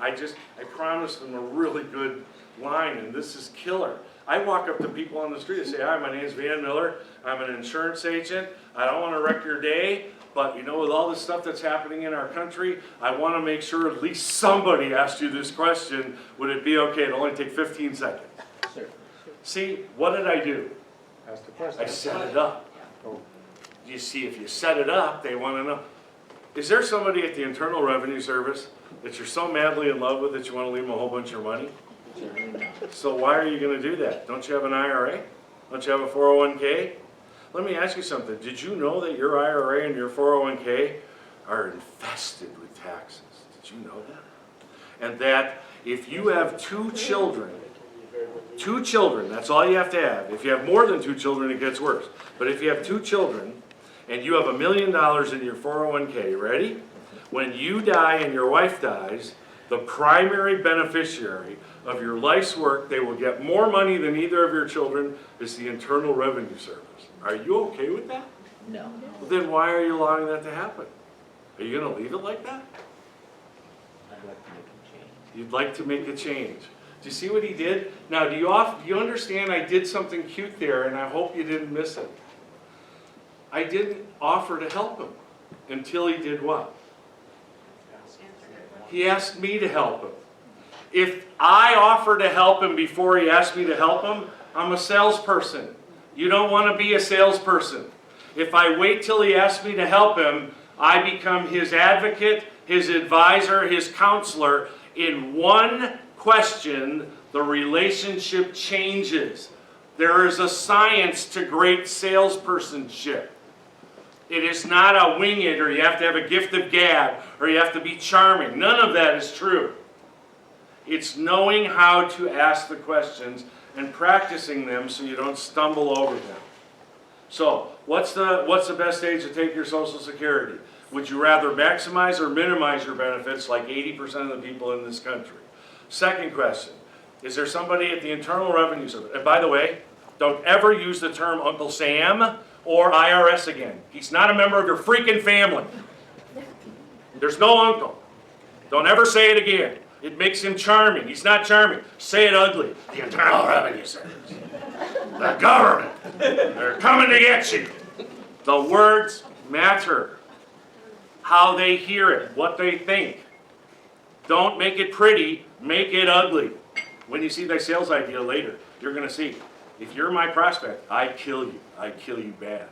I promised them a really good line, and this is killer. I walk up to people on the street and say, hi, my name is VanMueller. I'm an insurance agent. I don't want to wreck your day, but you know, with all the stuff that's happening in our country, I want to make sure at least somebody asked you this question. Would it be okay? It'll only take 15 seconds. Sure. See, what did I do? Ask the question. I set it up. You see, if you set it up, they want to know. Is there somebody at the Internal Revenue Service that you're so madly in love with that you want to leave them a whole bunch of your money? So why are you going to do that? Don't you have an IRA? Don't you have a 401k? Let me ask you something. Did you know that your IRA and your 401k are infested with taxes? Did you know that? And that if you have two children, that's all you have to have. If you have more than two children, it gets worse. But if you have two children and you have $1 million in your 401k, ready? When you die and your wife dies, the primary beneficiary of your life's work, they will get more money than either of your children, is the Internal Revenue Service. Are you okay with that? No. Then why are you allowing that to happen? Are you going to leave it like that? I'd like to make a change. You'd like to make a change. Do you see what he did? Now, do you understand I did something cute there, and I hope you didn't miss it. I didn't offer to help him until he did what? He asked me to help him. If I offer to help him before he asked me to help him, I'm a salesperson. You don't want to be a salesperson. If I wait till he asks me to help him, I become his advocate, his advisor, his counselor. In one question, the relationship changes. There is a science to great salespersonship. It is not a wing it, or you have to have a gift of gab, or you have to be charming. None of that is true. It's knowing how to ask the questions and practicing them so you don't stumble over them. So, what's the best age to take your Social Security? Would you rather maximize or minimize your benefits like 80% of the people in this country? Second question, is there somebody at the Internal Revenue Service? And by the way, don't ever use the term Uncle Sam or IRS again. He's not a member of your freaking family. There's no uncle. Don't ever say it again. It makes him charming. He's not charming. Say it ugly. The Internal Revenue Service. The government. They're coming to get you. The words matter. How they hear it, what they think. Don't make it pretty, make it ugly. When you see my sales idea later, you're going to see, if you're my prospect, I kill you. I kill you bad.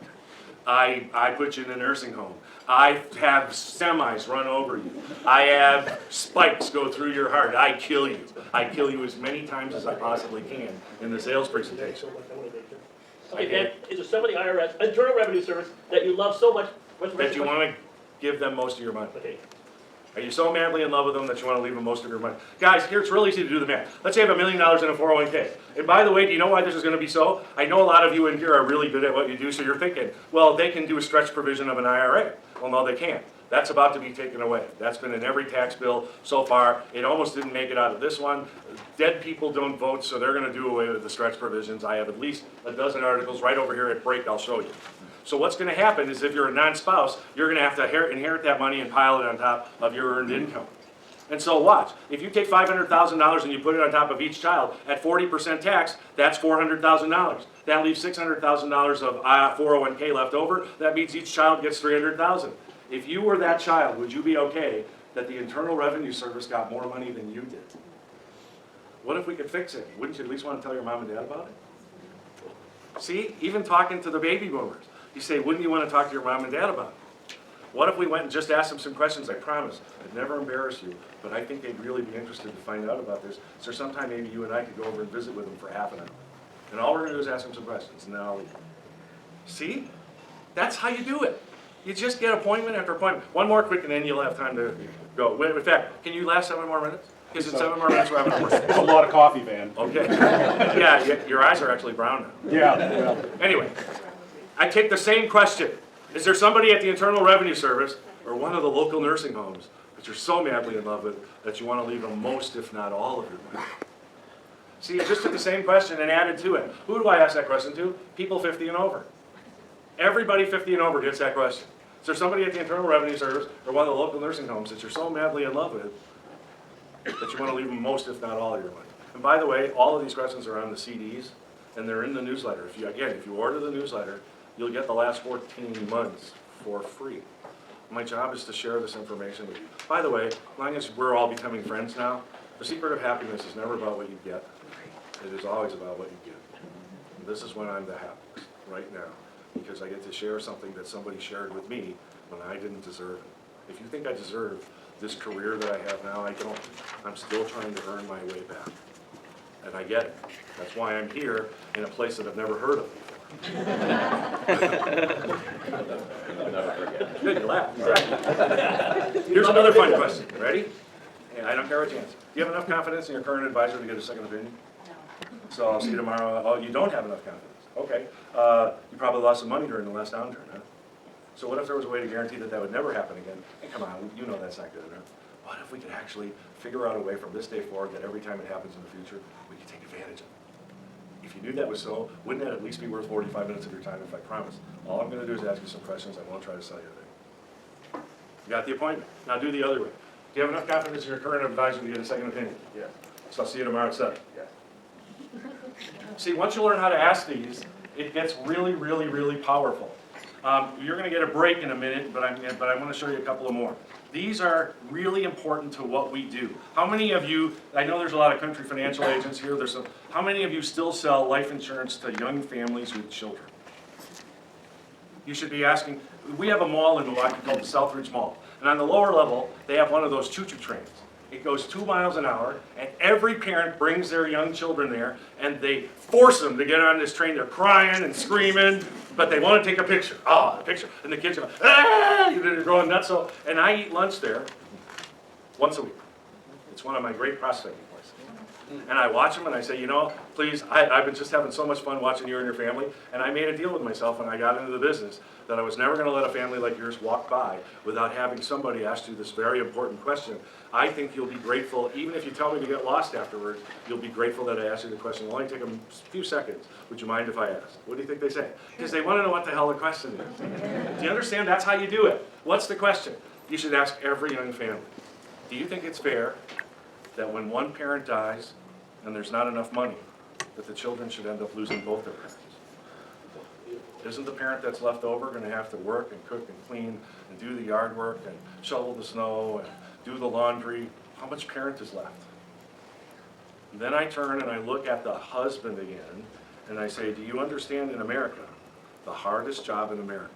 I put you in a nursing home. I have semis run over you. I have spikes go through your heart. I kill you. I kill you as many times as I possibly can in the sales presentation. Okay, Dan, is there somebody IRS, Internal Revenue Service, that you love so much? That you want to give them most of your money. Okay. Are you so madly in love with them that you want to leave them most of your money? Guys, here it's really easy to do the math. Let's say you have $1 million in a 401k. And by the way, do you know why this is going to be so? I know a lot of you in here are really good at what you do, so you're thinking, well, they can do a stretch provision of an IRA. Well, no, they can't. That's about to be taken away. That's been in every tax bill so far. It almost didn't make it out of this one. Dead people don't vote, so they're going to do away with the stretch provisions. I have at least a dozen articles right over here at break. I'll show you. So what's going to happen is if you're a non-spouse, you're going to have to inherit that money and pile it on top of your earned income. And so watch. If you take $500,000 and you put it on top of each child at 40% tax, that's $400,000. That leaves $600,000 of 401k left over. That means each child gets $300,000. If you were that child, would you be okay that the Internal Revenue Service got more money than you did? What if we could fix it? Wouldn't you at least want to tell your mom and dad about it? See, even talking to the baby boomers, you say, wouldn't you want to talk to your mom and dad about it? What if we went and just asked them some questions? I promise, I'd never embarrass you, but I think they'd really be interested to find out about this. So sometime maybe you and I could go over and visit with them for half an hour. And all we're going to do is ask them some questions, and then I'll leave. See? That's how you do it. You just get appointment after appointment. One more quick, and then you'll have time to go. In fact, can you last 7 more minutes? Because in 7 more minutes we're having a break. It's a lot of coffee, Van. Okay. Yeah, your eyes are actually brown now. Yeah. Anyway, I take the same question. Is there somebody at the Internal Revenue Service or one of the local nursing homes that you're so madly in love with that you want to leave them most, if not all, of your money? See, I just took the same question and added to it. Who do I ask that question to? People 50 and over. Everybody 50 and over gets that question. Is there somebody at the Internal Revenue Service or one of the local nursing homes that you're so madly in love with that you want to leave them most, if not all, of your money. And by the way, all of these questions are on the CDs, and they're in the newsletter. If you order the newsletter, you'll get the last 14 months for free. My job is to share this information with you. By the way, as long as we're all becoming friends now, the secret of happiness is never about what you get. It is always about what you give. And this is when I'm the happiest, right now, because I get to share something that somebody shared with me when I didn't deserve it. If you think I deserve this career that I have now, I don't. I'm still trying to earn my way back. And I get it. That's why I'm here in a place that I've never heard of before. I'll never forget. Good, you laugh. All right. Here's another fun question. Ready? And I don't care what you answer. Do you have enough confidence in your current advisor to get a second opinion? So I'll see you tomorrow. Oh, you don't have enough confidence. Okay. You probably lost some money during the last downturn, huh? So what if there was a way to guarantee that that would never happen again? Hey, come on, you know that's not good enough. What if we could actually figure out a way from this day forward that every time it happens in the future, we could take advantage of it? If you knew that was so, wouldn't that at least be worth 45 minutes of your time if I promise? All I'm going to do is ask you some questions. I won't try to sell you anything. You got the appointment. Now do the other way. Do you have enough confidence in your current advisor to get a second opinion? Yes. So I'll see you tomorrow at 7. Yes. See, once you learn how to ask these, it gets really, really, really powerful. You're going to get a break in a minute, but I want to show you a couple of more. These are really important to what we do. How many of you, I know there's a lot of country financial agents here, how many of you still sell life insurance to young families with children? You should be asking, we have a mall in Milwaukee called the Southridge Mall, and on the lower level, they have one of those choo-choo trains. It goes 2 miles an hour, and every parent brings their young children there, and they force them to get on this train. They're crying and screaming, but they want to take a picture. Oh, a picture. And the kids are, ah, they're going nuts. So, and I eat lunch there once a week. It's one of my great prospecting places. And I watch them, and I say, you know, please, I've been just having so much fun watching you and your family, and I made a deal with myself when I got into the business that I was never going to let a family like yours walk by without having somebody ask you this very important question. I think you'll be grateful, even if you tell me to get lost afterwards, you'll be grateful that I asked you the question. It'll only take a few seconds. Would you mind if I asked? What do you think they say? Because they want to know what the hell the question is. Do you understand? That's how you do it. What's the question? You should ask every young family. Do you think it's fair that when one parent dies and there's not enough money, that the children should end up losing both their parents? Isn't the parent that's left over going to have to work and cook and clean and do the yard work and shovel the snow and do the laundry? How much parent is left? And then I turn and I look at the husband again and I say, do you understand, in America, the hardest job in America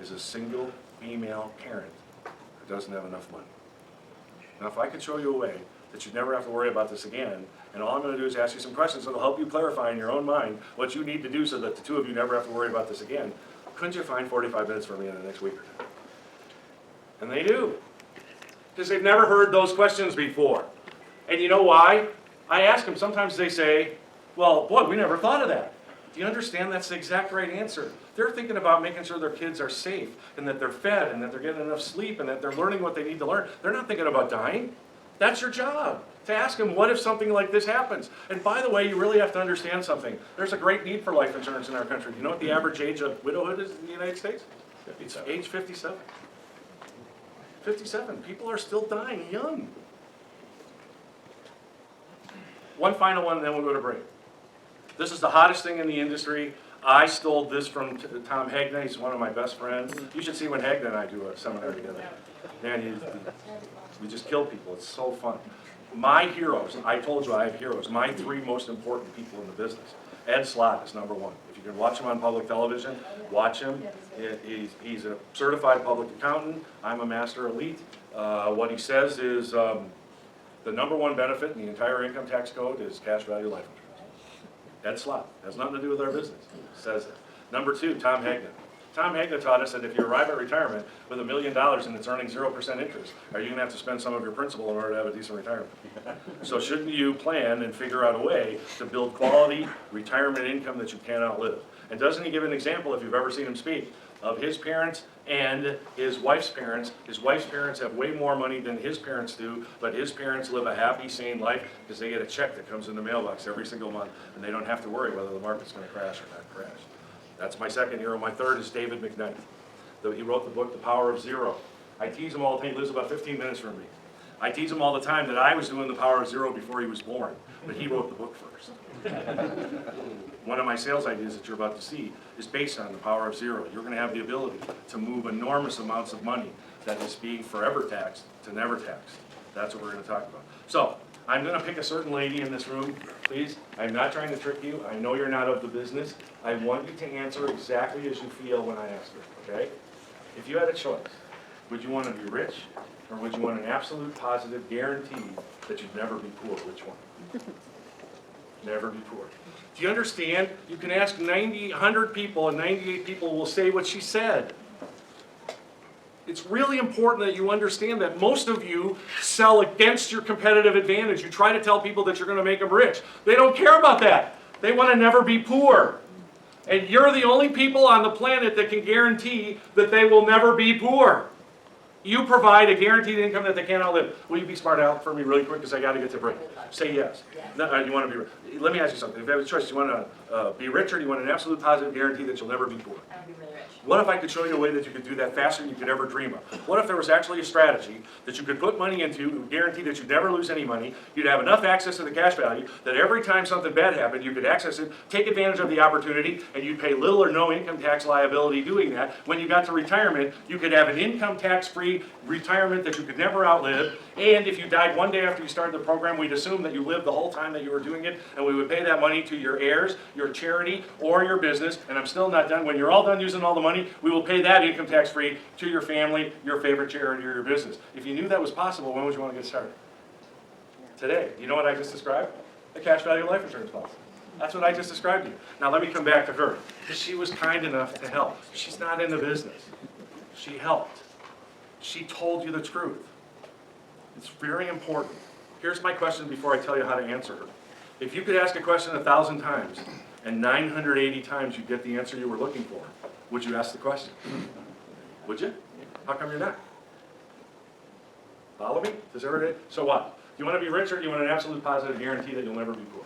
is a single female parent who doesn't have enough money? Now, if I could show you a way that you'd never have to worry about this again, and all I'm going to do is ask you some questions that'll help you clarify in your own mind what you need to do so that the two of you never have to worry about this again, couldn't you find 45 minutes for me in the next week or two? And they do. Because they've never heard those questions before. And you know why? I ask them, sometimes they say, well, boy, we never thought of that. Do you understand that's the exact right answer? They're thinking about making sure their kids are safe and that they're fed and that they're getting enough sleep and that they're learning what they need to learn. They're not thinking about dying. That's your job, to ask them, what if something like this happens? And by the way, you really have to understand something. There's a great need for life insurance in our country. Do you know what the average age of widowhood is in the United States? It's age 57. 57. People are still dying young. One final one, and then we'll go to break. This is the hottest thing in the industry. I stole this from Tom Hagner. He's one of my best friends. You should see when Hagner and I do a seminar together. Man, we just kill people. It's so fun. My heroes, I told you I have heroes. My 3 most important people in the business. Ed Slott is number 1. If you can watch him on public television, watch him. He's a certified public accountant. I'm a master elite. What he says is the number 1 benefit in the entire income tax code is cash value life insurance. Ed Slott. Has nothing to do with our business. Says it. Number 2, Tom Hagner. Tom Hagner taught us that if you arrive at retirement with $1 million and it's earning 0% interest, are you going to have to spend some of your principal in order to have a decent retirement? So shouldn't you plan and figure out a way to build quality retirement income that you can't outlive? And doesn't he give an example, if you've ever seen him speak, of his parents and his wife's parents? His wife's parents have way more money than his parents do, but his parents live a happy, sane life because they get a check that comes in the mailbox every single month, and they don't have to worry whether the market's going to crash or not crash. That's my second hero. My third is David McKnight. He wrote the book, The Power of Zero. I tease him all the time. He lives about 15 minutes from me. I teach him all the time that I was doing the power of zero before he was born, but he wrote the book first. One of my sales ideas that you're about to see is based on the power of zero. You're going to have the ability to move enormous amounts of money that is being forever taxed to never taxed. That's what we're going to talk about. So, I'm going to pick a certain lady in this room, please. I'm not trying to trick you. I know you're not of the business. I want you to answer exactly as you feel when I ask her, okay? If you had a choice, would you want to be rich, or would you want an absolute positive guarantee that you'd never be poor? Which one? Never be poor. Do you understand? You can ask 100 people, and 98 people will say what she said. It's really important that you understand that most of you sell against your competitive advantage. You try to tell people that you're going to make them rich. They don't care about that. They want to never be poor. And you're the only people on the planet that can guarantee that they will never be poor. You provide a guaranteed income that they can't outlive. Will you be smart out for me really quick because I got to get to break? Say yes. No, you want to be rich. Let me ask you something. If you have a choice, do you want to be rich or do you want an absolute positive guarantee that you'll never be poor? I would be really rich. What if I could show you a way that you could do that faster than you could ever dream of? What if there was actually a strategy that you could put money into, it would guarantee that you'd never lose any money, you'd have enough access to the cash value that every time something bad happened, you could access it, take advantage of the opportunity, and you'd pay little or no income tax liability doing that. When you got to retirement, you could have an income tax-free retirement that you could never outlive, and if you died one day after you started the program, we'd assume that you lived the whole time that you were doing it, and we would pay that money to your heirs, your charity, or your business, and I'm still not done. When you're all done using all the money, we will pay that income tax-free to your family, your favorite charity, or your business. If you knew that was possible, when would you want to get started? Today. You know what I just described? The cash value life insurance policy. That's what I just described to you. Now let me come back to her, because she was kind enough to help. She's not in the business. She helped. She told you the truth. It's very important. Here's my question before I tell you how to answer her. If you could ask a question 1,000 times, and 980 times you get the answer you were looking for, would you ask the question? Would you? How come you're not? Follow me? Does everybody? So what? Do you want to be rich or do you want an absolute positive guarantee that you'll never be poor?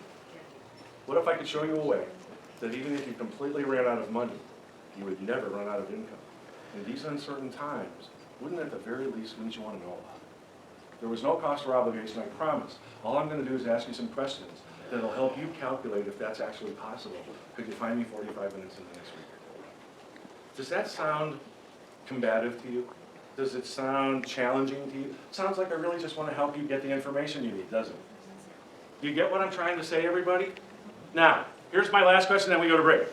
What if I could show you a way that even if you completely ran out of money, you would never run out of income? In these uncertain times, wouldn't at the very least wouldn't you want to know about it? There was no cost or obligation, I promise. All I'm going to do is ask you some questions that'll help you calculate if that's actually possible. Could you find me 45 minutes in the next week? Does that sound combative to you? Does it sound challenging to you? It sounds like I really just want to help you get the information you need, doesn't it? You get what I'm trying to say, everybody? Now, here's my last question, then we go to break.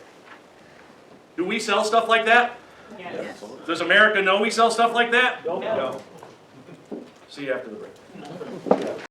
Do we sell stuff like that? Yes. Does America know we sell stuff like that? No. See you after the break.